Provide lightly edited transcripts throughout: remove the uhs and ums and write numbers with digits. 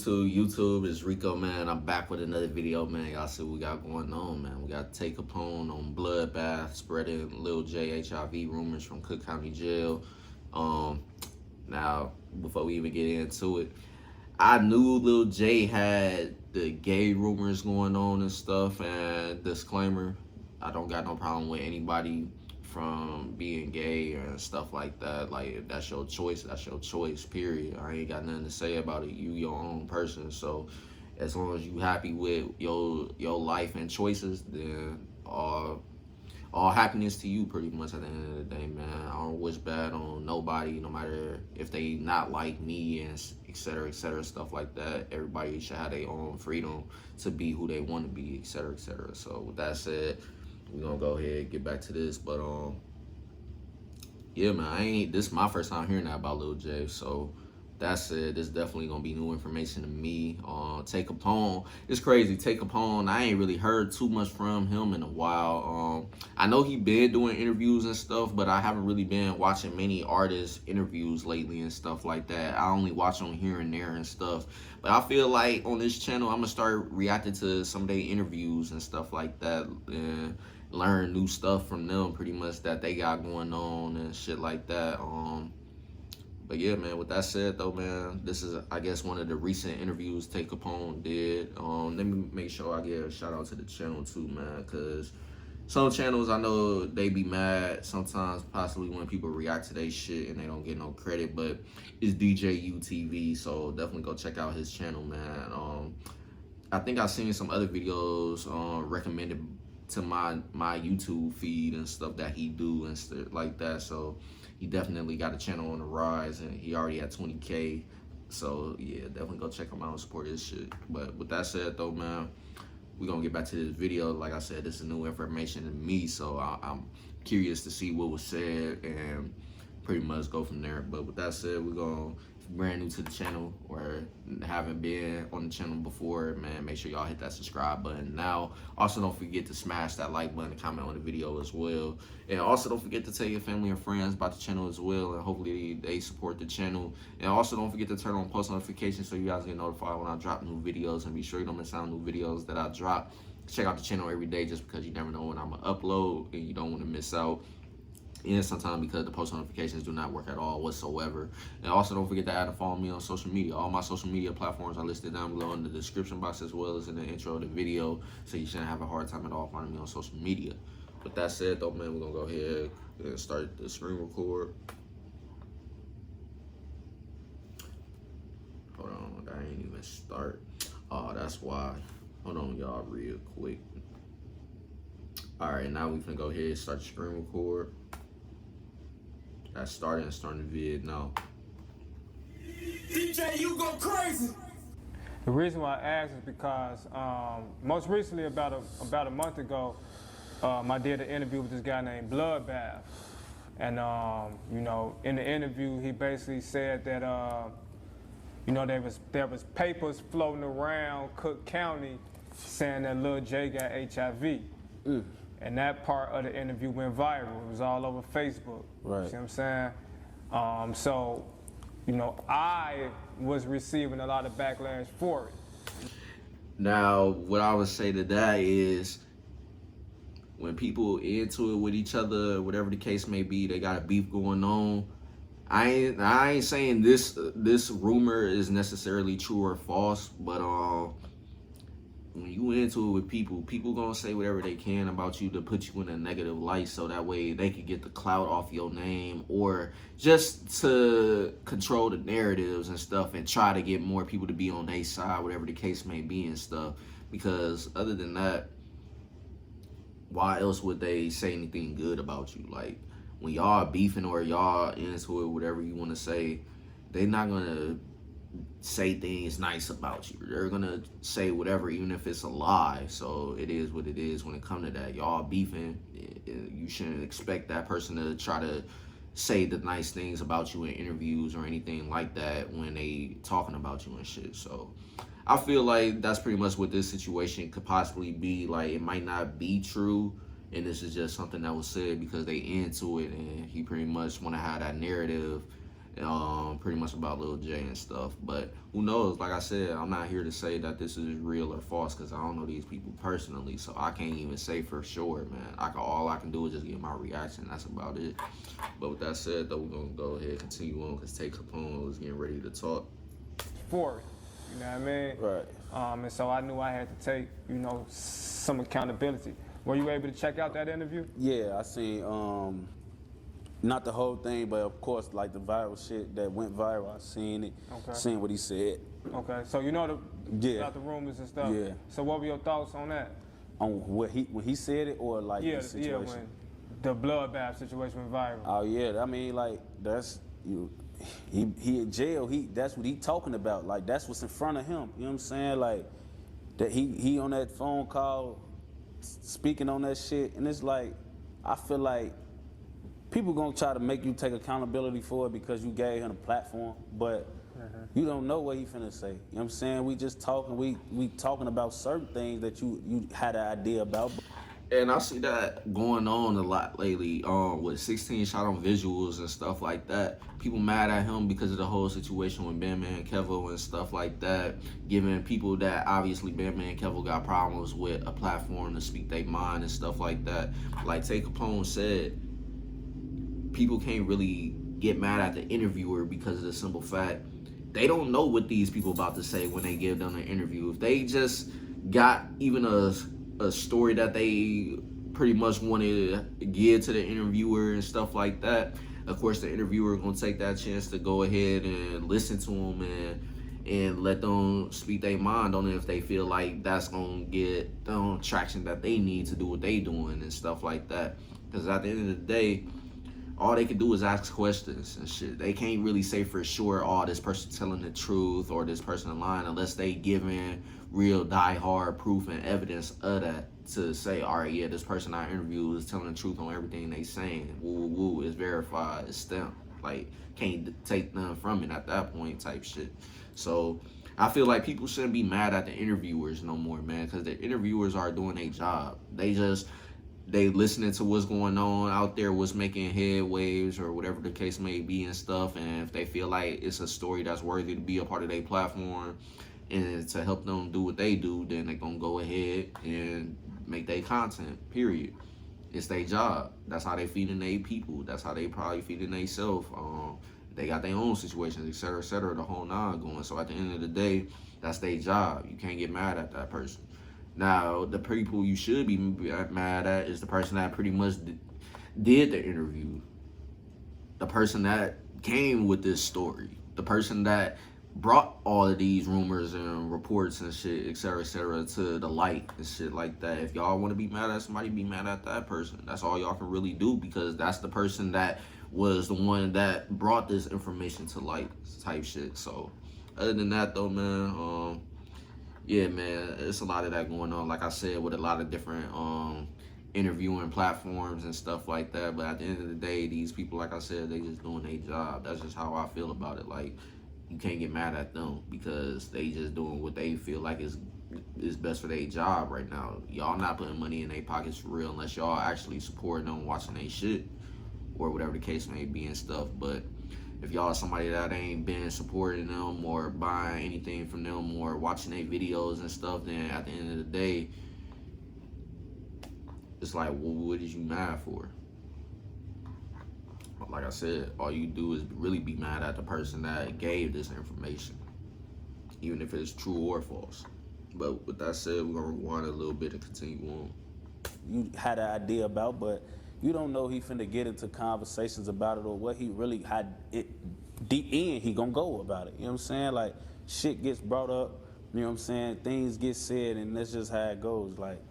to YouTube? It's Rico, man. I'm back with another video, man. Y'all see what we got going on, man. We got Tay Capone on Bloodbath spreading Lil Jay HIV rumors from Cook County Jail. Now, before we even get into it, I knew Lil Jay had the gay rumors going on and stuff, and disclaimer, I don't got no problem with anybody from being gay and stuff like that. Like, if that's your choice, period. I ain't got nothing to say about it. You your own person. So as long as you happy with your life and choices, then all happiness to you, pretty much, at the end of the day, man. I don't wish bad on nobody, no matter if they not like me and et cetera, stuff like that. Everybody should have their own freedom to be who they want to be, et cetera, et cetera. So with that said, we're gonna go ahead and get back to this. But yeah, man, this is my first time hearing that about Lil J. So that's it. This definitely gonna be new information to me. Tay Capone, it's crazy. Tay Capone, I ain't really heard too much from him in a while. I know he been doing interviews and stuff, but I haven't really been watching many artists' interviews lately and stuff like that. I only watch them here and there and stuff. But I feel like on this channel, I'm gonna start reacting to some of their interviews and stuff like that, and learn new stuff from them, pretty much, that they got going on and shit like that. But yeah, man, with that said, though, man, this is, I guess, one of the recent interviews Tay Capone did. Let me make sure I give a shout out to the channel too, man, because some channels, I know they be mad sometimes, possibly when people react to their shit and they don't get no credit, but it's DJUTV, so definitely go check out his channel, man. I think I've seen some other videos recommended to my YouTube feed and stuff that he do and stuff like that. So he definitely got a channel on the rise, and he already had 20K. So yeah, definitely go check him out and support his shit. But with that said, though, man, we're gonna get back to this video. Like I said, this is new information to me, so I'm curious to see what was said and pretty much go from there. But with that said, we're gonna, if you're brand new to the channel or haven't been on the channel before, man, make sure y'all hit that subscribe button now. Also, don't forget to smash that like button and comment on the video as well. And also, don't forget to tell your family and friends about the channel as well, and hopefully they support the channel. And also, don't forget to turn on post notifications so you guys get notified when I drop new videos, and be sure you don't miss out on new videos that I drop. Check out the channel every day, just because you never know when I'm gonna upload, and you don't want to miss out. And sometimes because the post notifications do not work at all whatsoever. And also, don't forget to add and follow me on social media. All my social media platforms are listed down below in the description box, as well as in the intro of the video, so you shouldn't have a hard time at all finding me on social media. With that said, though, man, we're gonna go ahead and start the screen record. Hold on, that ain't even start. Oh, that's why. Hold on, y'all, real quick. All right, now we finna go ahead and start the screen record. That's starting the vid now. DJ, you go crazy. The reason why I asked is because most recently, about a month ago, I did an interview with this guy named Bloodbath, and you know, in the interview, he basically said that you know, there was papers floating around Cook County saying that Lil J got HIV. And that part of the interview went viral. It was all over Facebook. Right. You see what I'm saying? So, you know, I was receiving a lot of backlash for it. Now, what I would say to that is, when people into it with each other, whatever the case may be, they got a beef going on. I ain't saying this rumor is necessarily true or false, but when you into it with people gonna say whatever they can about you to put you in a negative light, so that way they can get the clout off your name, or just to control the narratives and stuff, and try to get more people to be on their side, whatever the case may be and stuff. Because other than that, why else would they say anything good about you? Like, when y'all beefing or y'all into it, whatever you want to say, they not gonna say things nice about you. They're gonna say whatever, even if it's a lie. So it is what it is when it comes to that. Y'all beefing, you shouldn't expect that person to try to say the nice things about you in interviews or anything like that when they talking about you and shit. So I feel like that's pretty much what this situation could possibly be. Like, it might not be true, and this is just something that was said because they into it, and he pretty much want to have that narrative pretty much about Lil J and stuff. But who knows? Like I said, I'm not here to say that this is real or false because I don't know these people personally, so I can't even say for sure, man. All I can do is just get my reaction. That's about it. But with that said, though, we're gonna go ahead and continue on because Tay Capone was getting ready to talk. For it, you know what I mean? Right. And so I knew I had to take, you know, some accountability. Were you able to check out that interview? Yeah, I seen, not the whole thing, but of course, like the viral shit that went viral, I seen it, seen what he said. Okay, so you know about the rumors and stuff. Yeah. So what were your thoughts on that? On what when he said it, or like the situation? Yeah, when the Bloodbath situation went viral. Oh yeah, I mean, like that's you. He in jail. That's what he talking about. Like that's what's in front of him. You know what I'm saying? Like that he on that phone call, speaking on that shit, and it's like I feel like people gonna try to make you take accountability for it because you gave him a platform, but you don't know what he finna say. You know what I'm saying? We just talking. We talking about certain things that you had an idea about. And I see that going on a lot lately, with 16 shot on visuals and stuff like that. People mad at him because of the whole situation with Bandman Kevo and stuff like that, giving people that obviously Bandman Kevo got problems with a platform to speak their mind and stuff like that. Like Tay Capone said, people can't really get mad at the interviewer because of the simple fact they don't know what these people about to say when they give them an interview. If they just got even a story that they pretty much wanted to give to the interviewer and stuff like that, of course the interviewer gonna take that chance to go ahead and listen to them and let them speak their mind on it if they feel like that's gonna get the traction that they need to do what they doing and stuff like that. Because at the end of the day, all they can do is ask questions and shit. They can't really say for sure, oh, this person telling the truth or this person lying unless they giving real die-hard proof and evidence of that to say, all right, yeah, this person I interviewed is telling the truth on everything they saying. Woo, woo, woo, it's verified, it's stamped. Like, can't take nothing from it at that point type shit. So I feel like people shouldn't be mad at the interviewers no more, man, because the interviewers are doing their job. They listening to what's going on out there, what's making head waves or whatever the case may be and stuff. And if they feel like it's a story that's worthy to be a part of their platform and to help them do what they do, then they're going to go ahead and make their content, period. It's their job. That's how they feeding their people. That's how they probably feeding themselves. They got their own situations, et cetera, the whole nine going. So at the end of the day, that's their job. You can't get mad at that person. Now, the people you should be mad at is the person that pretty much did the interview. The person that came with this story. The person that brought all of these rumors and reports and shit, et cetera, to the light and shit like that. If y'all want to be mad at somebody, be mad at that person. That's all y'all can really do because that's the person that was the one that brought this information to light type shit. So, other than that, though, man, yeah, man, it's a lot of that going on, like I said, with a lot of different interviewing platforms and stuff like that. But at the end of the day, these people, like I said, they just doing their job. That's just how I feel about it. Like, you can't get mad at them because they just doing what they feel like is best for their job right now. Y'all not putting money in their pockets for real unless y'all actually supporting them, watching their shit or whatever the case may be and stuff. But if y'all somebody that ain't been supporting them or buying anything from them or watching their videos and stuff, then at the end of the day, it's like, well, what is you mad for? Like I said, all you do is really be mad at the person that gave this information, even if it's true or false. But with that said, we're gonna rewind a little bit and continue on. You had an idea about, but you don't know he finna get into conversations about it or what he really had it deep in he gonna go about it. You know what I'm saying? Like shit gets brought up, you know what I'm saying? Things get said and that's just how it goes. Like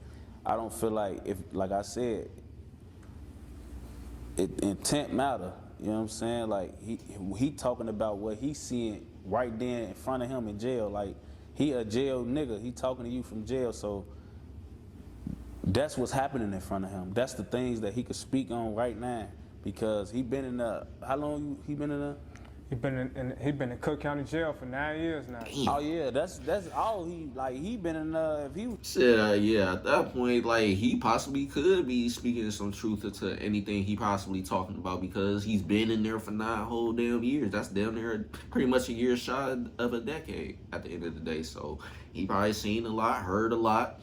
I don't feel like if, like I said, intent matter. You know what I'm saying? Like he talking about what he seeing right then in front of him in jail. Like he a jail nigga. He talking to you from jail. So that's what's happening in front of him. That's the things that he could speak on right now because he been in the, how long he been in the? He been in Cook County Jail for 9 years now. Oh yeah, that's all he been in. If he Shit, yeah, at that point, like, he possibly could be speaking some truth to anything he possibly talking about because he's been in there for 9 whole damn years. That's damn near pretty much a year shy of a decade at the end of the day. So he probably seen a lot, heard a lot,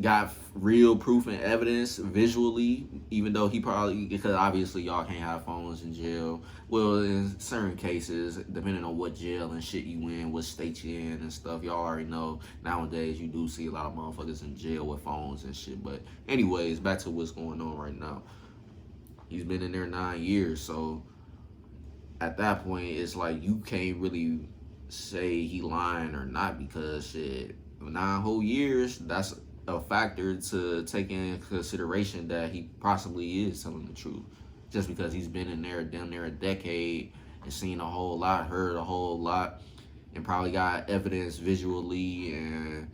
got real proof and evidence visually, even though he probably, because obviously y'all can't have phones in jail. Well, in certain cases, depending on what jail and shit you in, what state you in and stuff, y'all already know nowadays you do see a lot of motherfuckers in jail with phones and shit. But anyways, back to what's going on right now. He's been in there 9 years, so at that point, it's like you can't really say he lying or not because shit, 9 whole years, that's a factor to take in consideration that he possibly is telling the truth. Just because he's been in there damn near a decade and seen a whole lot, heard a whole lot, and probably got evidence visually and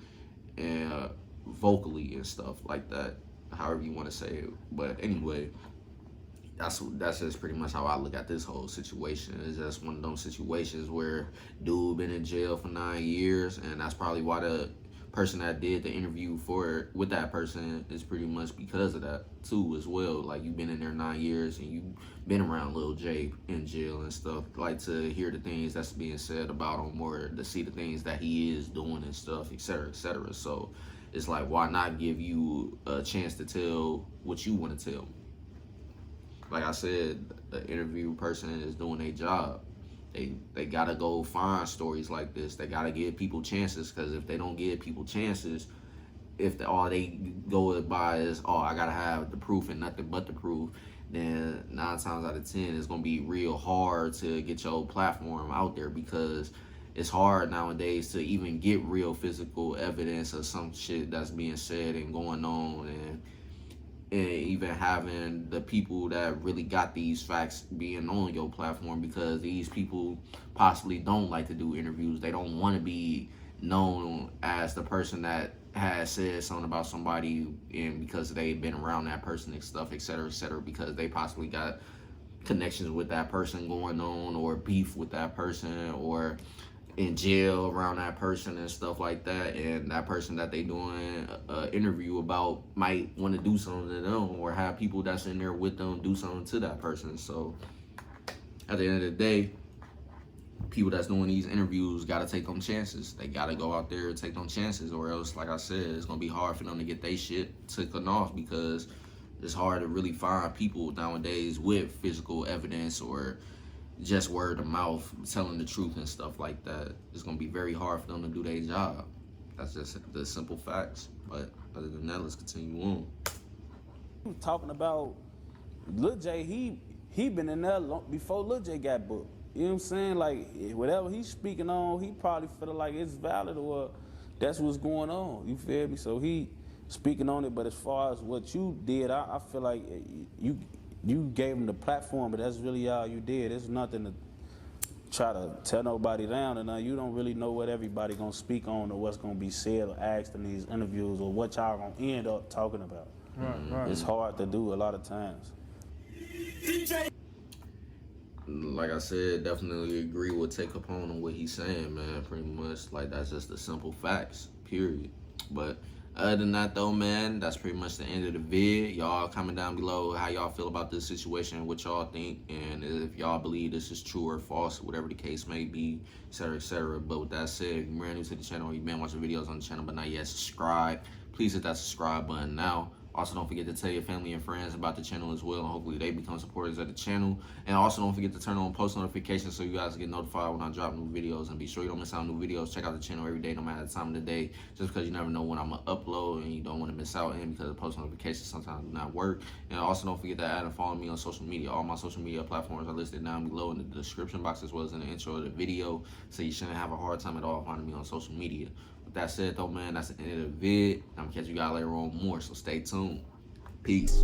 vocally and stuff like that, however you want to say it. But anyway, that's just pretty much how I look at this whole situation. It's just one of those situations where dude been in jail for 9 years, and that's probably why the person that did the interview with that person is pretty much because of that too as well. Like, you've been in there 9 years and you've been around Lil J in jail and stuff, like to hear the things that's being said about him or to see the things that he is doing and stuff, etc., etc. So it's like, why not give you a chance to tell what you want to tell? Like I said, the interview person is doing their job. They gotta go find stories like this. They gotta give people chances, because if they don't give people chances, if all they go by is, oh, I gotta have the proof and nothing but the proof, then 9 times out of 10 it's gonna be real hard to get your platform out there, because it's hard nowadays to even get real physical evidence of some shit that's being said and going on, and even having the people that really got these facts being on your platform, because these people possibly don't like to do interviews. They don't want to be known as the person that has said something about somebody, and because they've been around that person and stuff, etc., etc., because they possibly got connections with that person going on, or beef with that person, or in jail around that person and stuff like that, and that person that they doing an interview about might want to do something to them, or have people that's in there with them do something to that person. So at the end of the day, people that's doing these interviews got to take them chances. They got to go out there and take them chances, or else, like I said, it's going to be hard for them to get their shit taken off, because it's hard to really find people nowadays with physical evidence or just word of mouth telling the truth and stuff like that. It's gonna be very hard for them to do their job. That's just the simple facts. But other than that, let's continue on. talking about Lil J, he been in there before Lil J got booked. You know what I'm saying? Like, whatever he's speaking on, he probably feel like it's valid, or that's what's going on. You feel me? So he speaking on it. But as far as what you did, I feel like you gave him the platform, but that's really all you did. There's nothing to try to tell nobody down, and you don't really know what everybody gonna speak on, or what's gonna be said or asked in these interviews, or what y'all gonna end up talking about. Right. It's hard to do a lot of times. Like I said, definitely agree with Tay Capone on what he's saying, man. Pretty much, like, that's just the simple facts, period. But other than that, though, man, that's pretty much the end of the vid. Y'all comment down below how y'all feel about this situation, what y'all think, and if y'all believe this is true or false, whatever the case may be, etc., etc. But with that said, if you're brand new to the channel, or you've been watching videos on the channel but not yet subscribed, please hit that subscribe button now. Also, don't forget to tell your family and friends about the channel as well, and hopefully they become supporters of the channel. And also, don't forget to turn on post notifications so you guys get notified when I drop new videos. And be sure you don't miss out on new videos. Check out the channel every day, no matter the time of the day, just because you never know when I'm going to upload, and you don't want to miss out. And because the post notifications sometimes do not work. And also, don't forget to add and follow me on social media. All my social media platforms are listed down below in the description box, as well as in the intro of the video, so you shouldn't have a hard time at all finding me on social media. With that said, though, man, that's the end of the vid. I'm going to catch you guys later on more, so stay tuned. Peace.